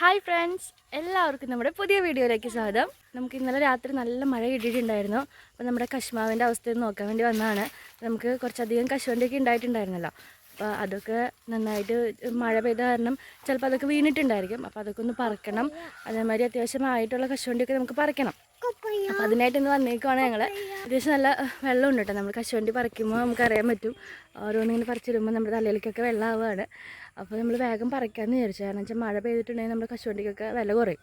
Hi friends, എല്ലാവർക്കും നമ്മുടെ പുതിയ വീഡിയോയിലേക്ക് സ്വാഗതം. നമുക്ക് ഇന്നലെ രാത്രി നല്ല മഴ കിട്ടിയിട്ടുണ്ടായിരുന്നു. അപ്പോൾ നമ്മുടെ കശുമാവിൻ്റെ അവസ്ഥ നോക്കാൻ വേണ്ടി വന്നതാണ്. നമുക്ക് കുറച്ചധികം കശുവണ്ടിയൊക്കെ ഉണ്ടായിട്ടുണ്ടായിരുന്നല്ലോ. അപ്പോൾ അതൊക്കെ നന്നായിട്ട് മഴ പെയ്ത കാരണം ചിലപ്പോൾ അതൊക്കെ വീണിട്ടുണ്ടായിരിക്കും. അപ്പോൾ അതൊക്കെ ഒന്ന് പറിക്കണം. അതേമാതിരി അത്യാവശ്യമായിട്ടുള്ള കശുവണ്ടിയൊക്കെ നമുക്ക് പറിക്കണം. അപ്പോൾ അതിനായിട്ട് ഇന്ന് വന്നേക്കുവാണ് ഞങ്ങൾ. അത്യാവശ്യം നല്ല വെള്ളമുണ്ട് കേട്ടോ. നമ്മൾ കശുവണ്ടി പറിക്കുമ്പോൾ നമുക്കറിയാൻ പറ്റും. ഓരോന്നിങ്ങനെ പറിച്ചിടുമ്പോൾ നമ്മുടെ തലയിലേക്കൊക്കെ വെള്ളമാവുകയാണ്. അപ്പോൾ നമ്മൾ വേഗം പറിക്കാമെന്ന് വിചാരിച്ചു. കാരണം വെച്ചാൽ മഴ പെയ്തിട്ടുണ്ടെങ്കിൽ നമ്മുടെ കശുവണ്ടിക്കൊക്കെ വില കുറയും.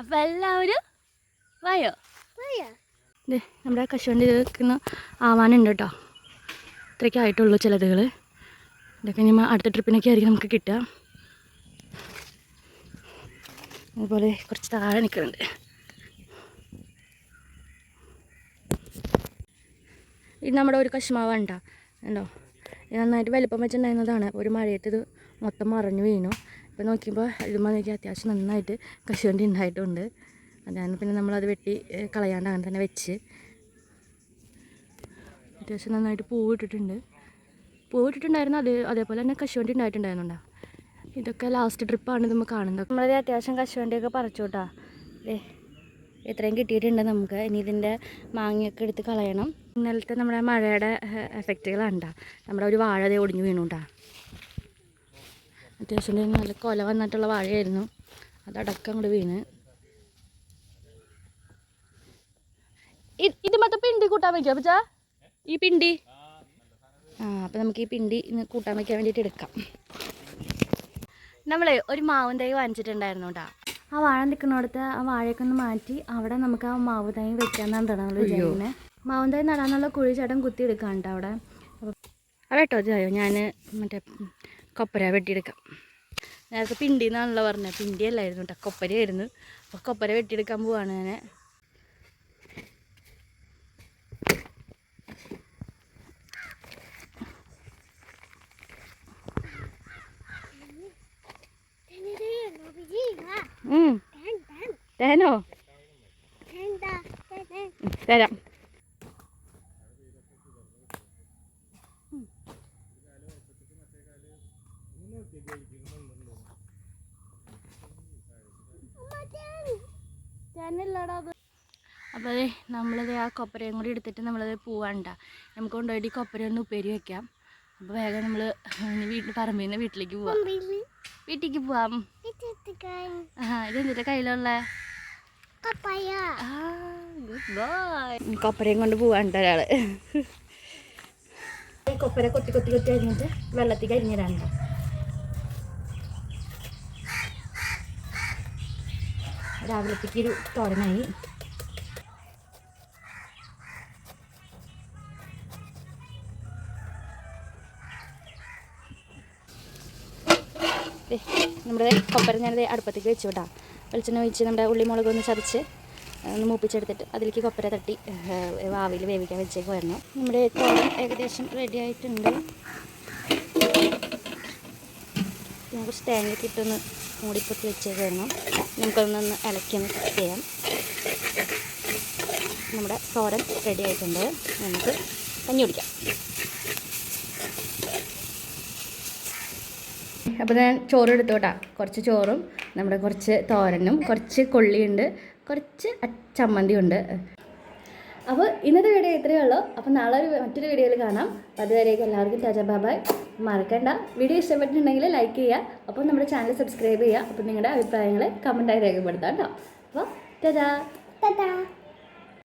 അപ്പോൾ എല്ലാവരും വായോ ഇതേ നമ്മുടെ കശുവണ്ടി ഇതൊക്കെ ആവാനുണ്ട് കേട്ടോ. ഇത്രയൊക്കെ ആയിട്ടുള്ളൂ ചിലതുകൾ. ഇതൊക്കെ ഇനി അടുത്ത ട്രിപ്പിനൊക്കെ ആയിരിക്കും നമുക്ക് കിട്ടുക. അതുപോലെ കുറച്ച് താഴെ നിൽക്കുന്നുണ്ട്. ഇത് നമ്മുടെ ഒരു കശുമാവ് ഉണ്ടോ ഇത് നന്നായിട്ട് വലിപ്പം വെച്ചിട്ടുണ്ടായിരുന്നതാണ്. ഒരു മഴയത്ത് ഇത് മൊത്തം മറിഞ്ഞു വീണു. ഇപ്പോൾ നോക്കിയപ്പോൾ ഇതുമ്പോൾ നോക്കി അത്യാവശ്യം നന്നായിട്ട് കശുവണ്ടി ഉണ്ടായിട്ടുണ്ട്. അതാണ് പിന്നെ നമ്മളത് വെട്ടി കളയാണ്ട് അങ്ങനെ തന്നെ വെച്ച് അത്യാവശ്യം നന്നായിട്ട് പൂവിട്ടിട്ടുണ്ടായിരുന്നു. അതേപോലെ തന്നെ കശുവണ്ടി ഉണ്ടായിട്ടുണ്ടായിരുന്നുണ്ടോ. ഇതൊക്കെ ലാസ്റ്റ് ട്രിപ്പാണ് ഇത് നമ്മൾ കാണുന്നത്. നമ്മളത് അത്യാവശ്യം കശുവണ്ടിയൊക്കെ പറിച്ചു കേട്ടോ. ഇത്രയും കിട്ടിയിട്ടുണ്ട് നമുക്ക്. ഇനി ഇതിൻ്റെ മാങ്ങയൊക്കെ എടുത്ത് കളയണം. ഇന്നലത്തെ നമ്മുടെ മഴയുടെ എഫക്റ്റുകളുണ്ടാ. നമ്മുടെ ഒരു വാഴ അതേ ഒടിഞ്ഞു വീണുണ്ടാ. അത്യാവശ്യം നല്ല കൊല വന്നിട്ടുള്ള വാഴയായിരുന്നു. അതടക്കം അങ്ങോട്ട് വീണ്. ഇത് മൊത്തം പിണ്ടി കൂട്ടാൻ വയ്ക്കുക അപ്പച്ചാ, ഈ പിണ്ടി. അപ്പം നമുക്ക് ഈ പിണ്ടി ഇന്ന് കൂട്ടാൻ വയ്ക്കാൻ വേണ്ടിയിട്ട് എടുക്കാം. നമ്മളെ ഒരു മാവും തൈ വാങ്ങിച്ചിട്ടുണ്ടായിരുന്നു കേട്ടോ. ആ വാഴ നിൽക്കുന്നിടത്ത് ആ വാഴയൊക്കെ ഒന്ന് മാറ്റി അവിടെ നമുക്ക് ആ മാവ് തൈ വെക്കാമെന്നാണ് നമ്മൾ വിചാരിക്കുന്നത്. മാവും തൈ നടാനുള്ള കുഴി ചേട്ടൻ കുത്തി എടുക്കാം കേട്ടോ അവിടെ. കേട്ടോ ഇതായോ, ഞാൻ മറ്റേ കൊപ്പര വെട്ടിയെടുക്കാം. നേരത്തെ പിണ്ടി എന്നാണല്ലോ പറഞ്ഞത്. പിണ്ടി അല്ലായിരുന്നു കേട്ടോ, കൊപ്പരയായിരുന്നു. അപ്പോൾ കൊപ്പര വെട്ടിയെടുക്കാൻ പോവാണ് ഞാൻ. തേനോ തരാം. അപ്പോൾ അതെ നമ്മളത് ആ കൊപ്പരയും കൂടി എടുത്തിട്ട് നമ്മളത് പോവാണ്ട. നമുക്ക് കൊണ്ടുപോയിട്ട് ഈ കൊപ്പരയൊന്ന് ഉപ്പേരി വയ്ക്കാം. അപ്പോൾ വേഗം നമ്മൾ പറമ്പിൽ നിന്ന് വീട്ടിലേക്ക് പോവാം. ഇതെന്തിൻ്റെ കയ്യിലുള്ള കൊപ്പരയും കൊണ്ട് പോവാണ്ട് ഒരാള്. കൊപ്പര കൊത്തി അരിഞ്ഞിട്ട് വെള്ളത്തിൽ അരിഞ്ഞിടാണ്ട്. രാവിലത്തേക്ക് ഒരു തോരനായി. നമ്മുടെ കൊപ്പര ഞാനത് അടുപ്പത്തേക്ക് വെച്ചു വിടാം. വെളിച്ചെണ്ണ ഒഴിച്ച് നമ്മുടെ ഉള്ളിമുളക് ഒന്ന് ചതച്ച് ഒന്ന് മൂപ്പിച്ചെടുത്തിട്ട് അതിലേക്ക് കൊപ്പര തട്ടി ആവിയിൽ വേവിക്കാൻ വെച്ചേക്ക് വരണം. നമ്മുടെ തോരൻ ഏകദേശം റെഡി ആയിട്ടുണ്ട്. ഞാൻ കുറച്ച് തേങ്ങയൊക്കെ ഇട്ടൊന്ന് മൂടിപ്പൊത്തി വെച്ചേക്ക് വരണം. നമുക്കൊന്നൊന്ന് ഇളക്കിയൊന്ന് കുക്ക് ചെയ്യാം. നമ്മുടെ തോരൻ റെഡി ആയിട്ടുണ്ട്. നമുക്ക് കഞ്ഞി കുടിക്കാം. അപ്പോൾ ഞാൻ ചോറ് എടുത്തു കേട്ടോ. കുറച്ച് ചോറും നമ്മുടെ കുറച്ച് തോരനും കുറച്ച് കൊള്ളിയുണ്ട്, കുറച്ച് ചമ്മന്തി ഉണ്ട്. അപ്പോൾ ഇന്നത്തെ വീഡിയോ ഇത്രയേ ഉള്ളൂ. അപ്പോൾ നാളെ മറ്റൊരു വീഡിയോയിൽ കാണാം. അതുവരേക്കും എല്ലാവർക്കും ടാറ്റാ ബൈ ബൈ. മറക്കണ്ട, വീഡിയോ ഇഷ്ടപ്പെട്ടിട്ടുണ്ടെങ്കിൽ ലൈക്ക് ചെയ്യുക. അപ്പോൾ നമ്മുടെ ചാനൽ സബ്സ്ക്രൈബ് ചെയ്യുക. അപ്പോൾ നിങ്ങളുടെ അഭിപ്രായങ്ങൾ കമൻറ്റായി രേഖപ്പെടുത്താം കേട്ടോ. അപ്പോൾ ടാറ്റാ.